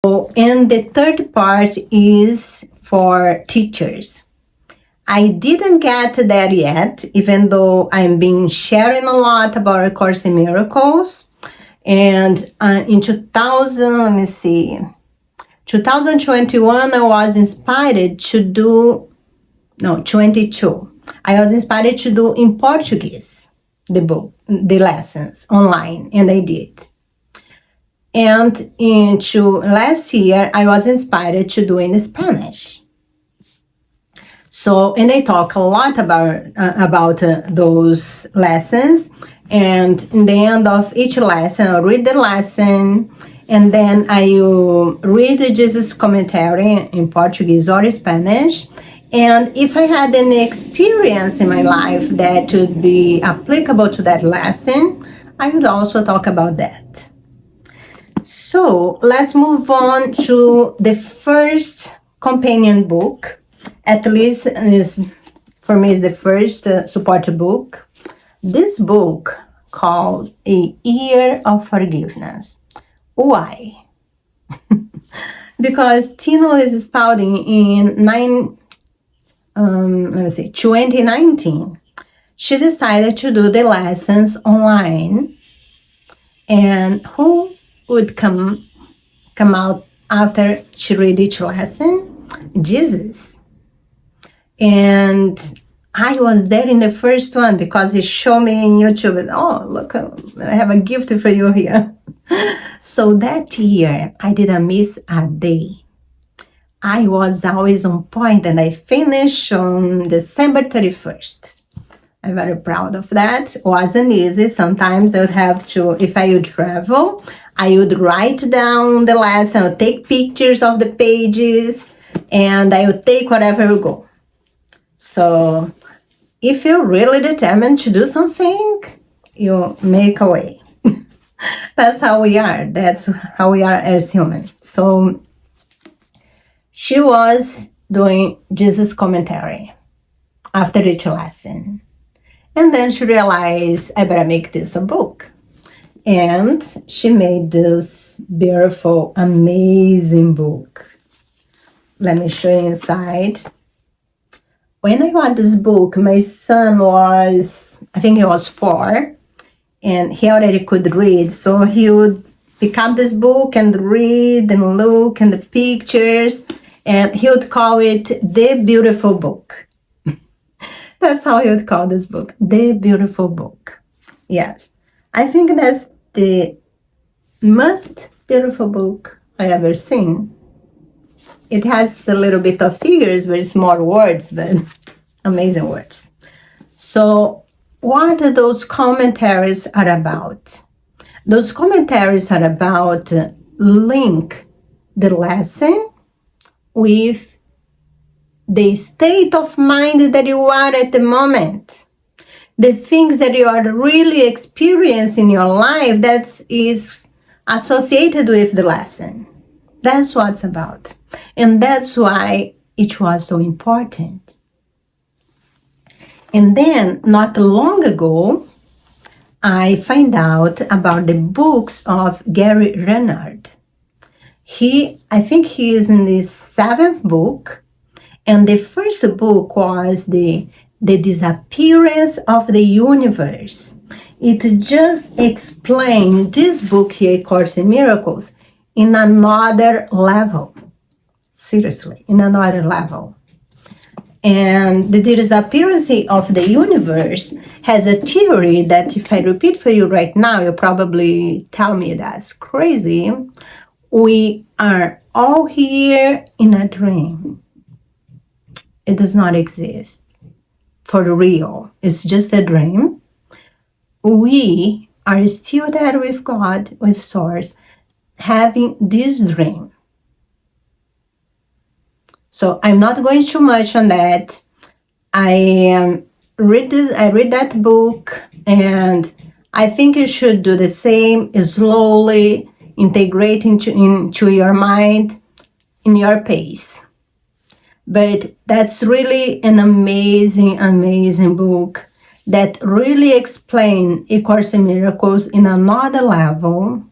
And the third part is for teachers. I didn't get there yet, even though I've been sharing a lot about A Course in Miracles. And in 2021, I was inspired to do, 22. I was inspired to do in Portuguese, the lessons online, and I did. And into last year, I was inspired to do in Spanish. So, and I talk a lot about those lessons. And in the end of each lesson, I'll read the lesson, and then I will read Jesus' commentary in Portuguese or Spanish. And if I had any experience in my life that would be applicable to that lesson, I would also talk about that. So let's move on to the first companion book. At least for me is the first support book. This book called A Year of Forgiveness. Why? Because Louise Spalding in 2019, she decided to do the lessons online. And who would come out after she read each lesson? Jesus. And I was there in the first one because he showed me in YouTube. Oh, look, I have a gift for you here. So that year, I didn't miss a day. I was always on point, and I finished on December 31st. I'm very proud of that. It wasn't easy. Sometimes I would have to, if I would travel, I would write down the lesson, I would take pictures of the pages, and I would take whatever would go. So if you're really determined to do something, you make a way. That's how we are. That's how we are as humans. So she was doing Jesus' commentary after each lesson. And then she realized, I better make this a book. And she made this beautiful, amazing book. Let me show you inside. When I got this book, my son was, I think he was 4, and he already could read. So he would pick up this book and read and look at the pictures, and he would call it The Beautiful Book. That's how he would call this book, The Beautiful Book. Yes, I think that's the most beautiful book I ever seen. It has a little bit of figures, very small words, but amazing words. So what those commentaries are about? Those commentaries are about link the lesson with the state of mind that you are at the moment. The things that you are really experiencing in your life that is associated with the lesson. That's what it's about. And that's why it was so important. And then, not long ago, I find out about the books of Gary Renard. I think he is in the 7th book. And the first book was the Disappearance of the Universe. It just explained this book here, Course in Miracles, in another level. Seriously, in another level. And the disappearance of the universe has a theory that if I repeat for you right now, you'll probably tell me that's crazy. We are all here in a dream. It does not exist for real. It's just a dream. We are still there with God, with Source, having this dream. So I'm not going too much on that. I read that book, and I think you should do the same, slowly integrate into your mind in your pace. But that's really an amazing, amazing book that really explains A Course in Miracles in another level.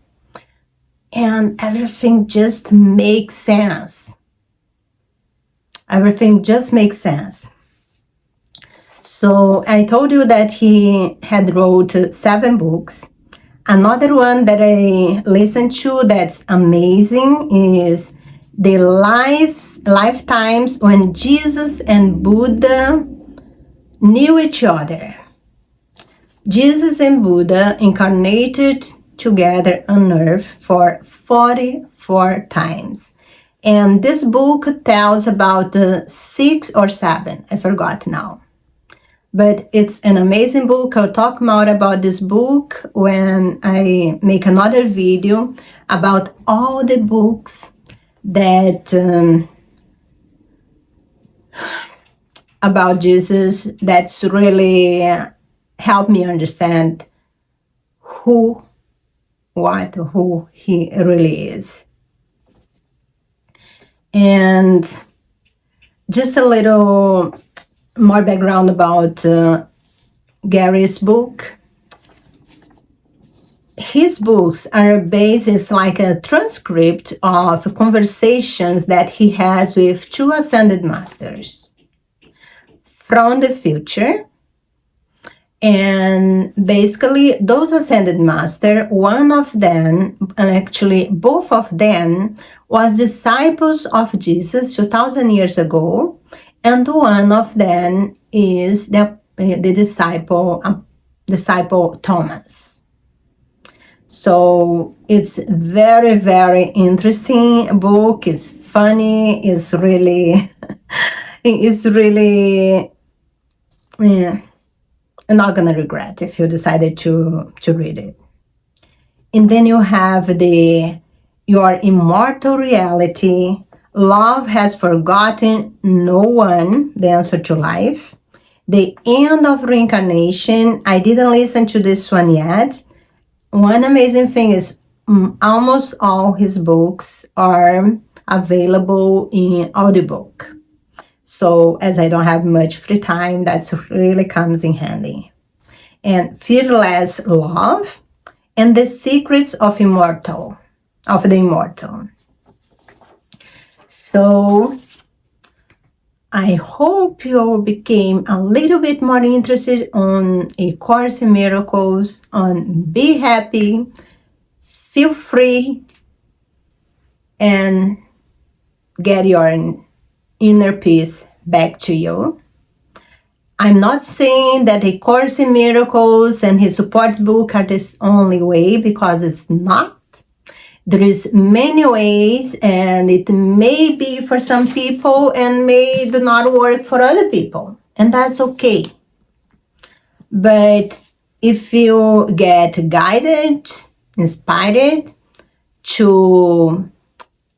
and everything just makes sense. Everything just makes sense. So I told you that he had wrote 7 books. Another one that I listened to that's amazing is the lifetimes when Jesus and Buddha knew each other. Jesus and Buddha incarnated together on earth for 44 times. And this book tells about 6 or 7, I forgot now. But it's an amazing book. I'll talk more about this book when I make another video about all the books that about Jesus that's really helped me understand who he really is. And just a little more background about Gary's book. His books are based, it's like a transcript of conversations that he has with 2 ascended masters from the future. And basically, those ascended master, one of them, and actually both of them, was disciples of Jesus 2,000 years ago, and one of them is the disciple Thomas. So it's very, very interesting book. It's funny. It's really, yeah. I'm not gonna regret if you decided to read it. And then you have your immortal reality. Love has forgotten no one, the answer to life. The end of reincarnation. I didn't listen to this one yet. One amazing thing is almost all his books are available in audiobook. So as I don't have much free time, that really comes in handy. And Fearless Love and the Secrets of the Immortal. So I hope you all became a little bit more interested on A Course in Miracles, on Be Happy, Feel Free, and get your inner peace back to you. I'm not saying that A Course in Miracles and his support book are the only way, because it's not. There is many ways, and it may be for some people and may do not work for other people, and that's okay. But if you get guided, inspired to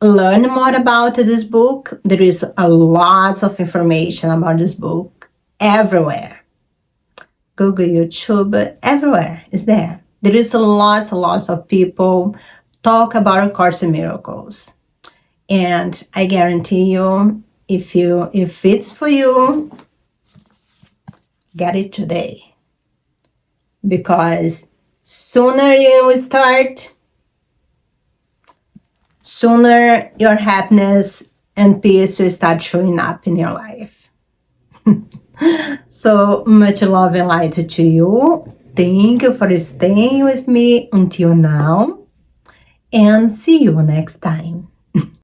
learn more about this book, there is a lot of information about this book everywhere. Google, YouTube, everywhere is there. There is lots of people talk about A Course in Miracles. And I guarantee you, if it's for you, get it today. Because sooner you start, sooner your happiness and peace will start showing up in your life. So much love and light to you. Thank you for staying with me until now. And see you next time.